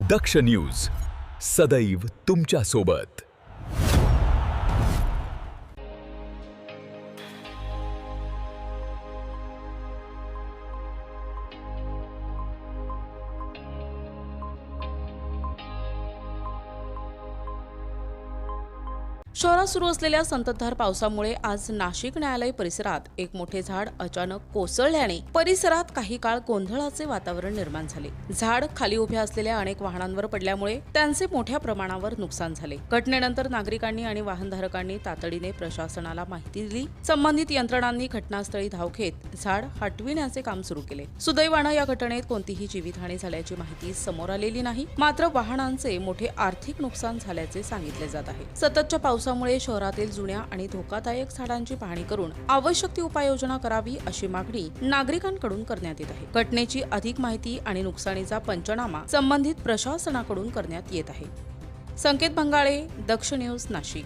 दक्ष news सदैव तुमच्या सोबत। शहरात सुरू असलेल्या संततधार पावसामुळे आज नाशिक न्यायालय परिसरात एक मोठे झाड अचानक कोसळल्याने परिसरात काही काळ गोंधळाचे वातावरण निर्माण झाले। झाड खाली उभ्या असलेल्या अनेक वाहनांवर पडल्यामुळे त्यांचे मोठ्या प्रमाणावर नुकसान झाले। घटनेनंतर नागरिकांनी आणि वाहनधारकांनी तातडीने प्रशासनाला माहिती दिली। संबंधित यंत्रणांनी घटनास्थळी धाव घेत झाड हटविण्याचे काम सुरू केले। सुदैवाने या घटनेत कोणतीही जीवितहानी झाल्याची माहिती समोर आलेली नाही, मात्र वाहनांचे मोठे आर्थिक नुकसान झाल्याचे सांगितले जात आहे। सततच्या पावसामुळे शहरातील जुन्या आणि धोकादायक झाडांची पाहणी करून आवश्यक ती उपाययोजना करावी अशी मागणी नागरिकांकडून करण्यात येत आहे। घटनेची अधिक माहिती आणि नुकसानीचा पंचनामा संबंधित प्रशासनाकडून करण्यात येत आहे। संकेत भंगाळे, दक्ष न्यूज, नाशिक।